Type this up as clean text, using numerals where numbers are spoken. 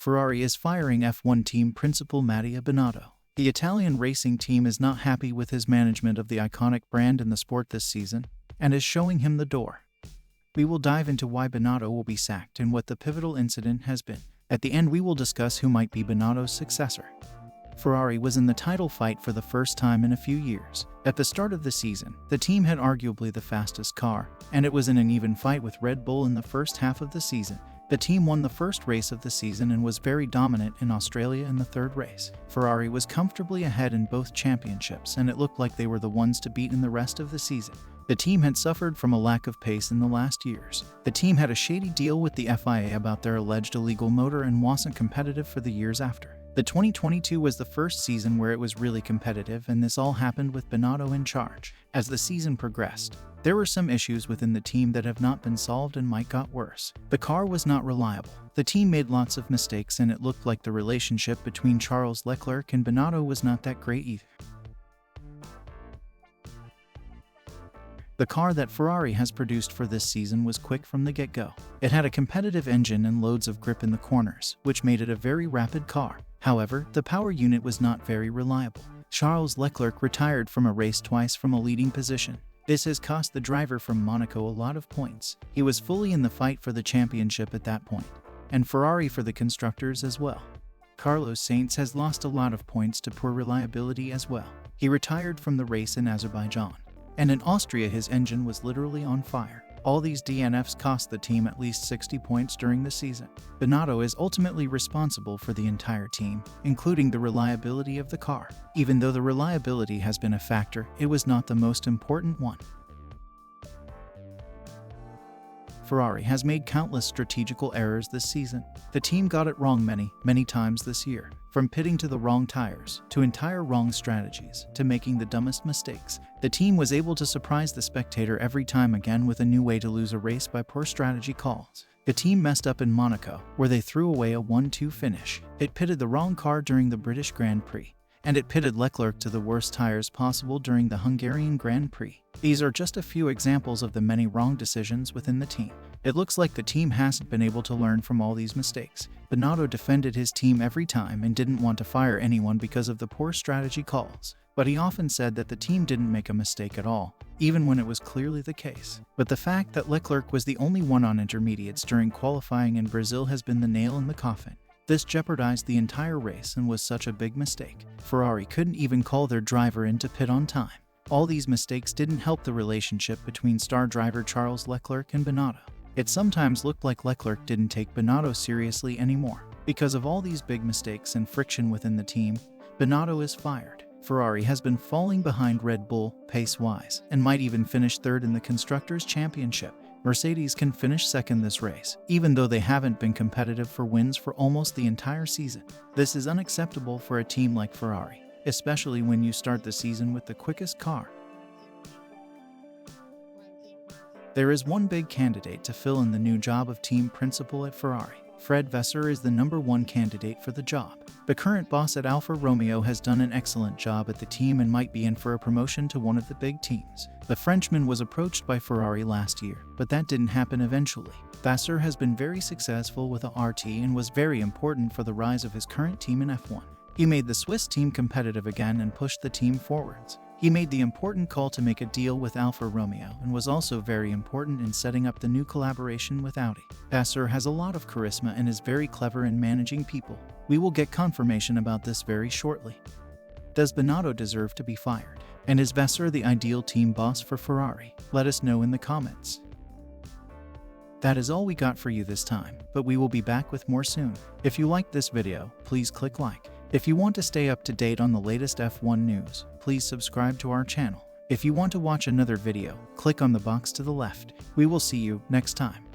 Ferrari is firing F1 team principal Mattia Binotto. The Italian racing team is not happy with his management of the iconic brand in the sport this season, and is showing him the door. We will dive into why Binotto will be sacked and what the pivotal incident has been. At the end, we will discuss who might be Binotto's successor. Ferrari was in the title fight for the first time in a few years. At the start of the season, the team had arguably the fastest car, and it was in an even fight with Red Bull in the first half of the season. The team won the first race of the season and was very dominant in Australia in the third race. Ferrari was comfortably ahead in both championships, and it looked like they were the ones to beat in the rest of the season. The team had suffered from a lack of pace in the last years. The team had a shady deal with the FIA about their alleged illegal motor and wasn't competitive for the years after. The 2022 was the first season where it was really competitive, and this all happened with Binotto in charge. As the season progressed, there were some issues within the team that have not been solved and might got worse. The car was not reliable. The team made lots of mistakes, and it looked like the relationship between Charles Leclerc and Binotto was not that great either. The car that Ferrari has produced for this season was quick from the get-go. It had a competitive engine and loads of grip in the corners, which made it a very rapid car. However, the power unit was not very reliable. Charles Leclerc retired from a race twice from a leading position. This has cost the driver from Monaco a lot of points. He was fully in the fight for the championship at that point, and Ferrari for the constructors as well. Carlos Sainz has lost a lot of points to poor reliability as well. He retired from the race in Azerbaijan, and in Austria his engine was literally on fire. All these DNFs cost the team at least 60 points during the season. Binotto is ultimately responsible for the entire team, including the reliability of the car. Even though the reliability has been a factor, it was not the most important one. Ferrari has made countless strategical errors this season. The team got it wrong many times this year. From pitting to the wrong tires, to entire wrong strategies, to making the dumbest mistakes. The team was able to surprise the spectator every time again with a new way to lose a race by poor strategy calls. The team messed up in Monaco, where they threw away a 1-2 finish. It pitted the wrong car during the British Grand Prix, and it pitted Leclerc to the worst tires possible during the Hungarian Grand Prix. These are just a few examples of the many wrong decisions within the team. It looks like the team hasn't been able to learn from all these mistakes. Binotto defended his team every time and didn't want to fire anyone because of the poor strategy calls. But he often said that the team didn't make a mistake at all, even when it was clearly the case. But the fact that Leclerc was the only one on intermediates during qualifying in Brazil has been the nail in the coffin. This jeopardized the entire race and was such a big mistake. Ferrari couldn't even call their driver into pit on time. All these mistakes didn't help the relationship between star driver Charles Leclerc and Binotto. It sometimes looked like Leclerc didn't take Binotto seriously anymore. Because of all these big mistakes and friction within the team, Binotto is fired. Ferrari has been falling behind Red Bull, pace-wise, and might even finish third in the Constructors' Championship. Mercedes can finish second this race, even though they haven't been competitive for wins for almost the entire season. This is unacceptable for a team like Ferrari, especially when you start the season with the quickest car. There is one big candidate to fill in the new job of team principal at Ferrari. Fred Vasseur is the #1 candidate for the job. The current boss at Alfa Romeo has done an excellent job at the team and might be in for a promotion to one of the big teams. The Frenchman was approached by Ferrari last year, but that didn't happen eventually. Vasseur has been very successful with a RT and was very important for the rise of his current team in F1. He made the Swiss team competitive again and pushed the team forwards. He made the important call to make a deal with Alfa Romeo and was also very important in setting up the new collaboration with Audi. Vasseur has a lot of charisma and is very clever in managing people. We will get confirmation about this very shortly. Does Binotto deserve to be fired? And is Vasseur the ideal team boss for Ferrari? Let us know in the comments. That is all we got for you this time, but we will be back with more soon. If you liked this video, please click like. If you want to stay up to date on the latest F1 news, please subscribe to our channel. If you want to watch another video, click on the box to the left. We will see you next time.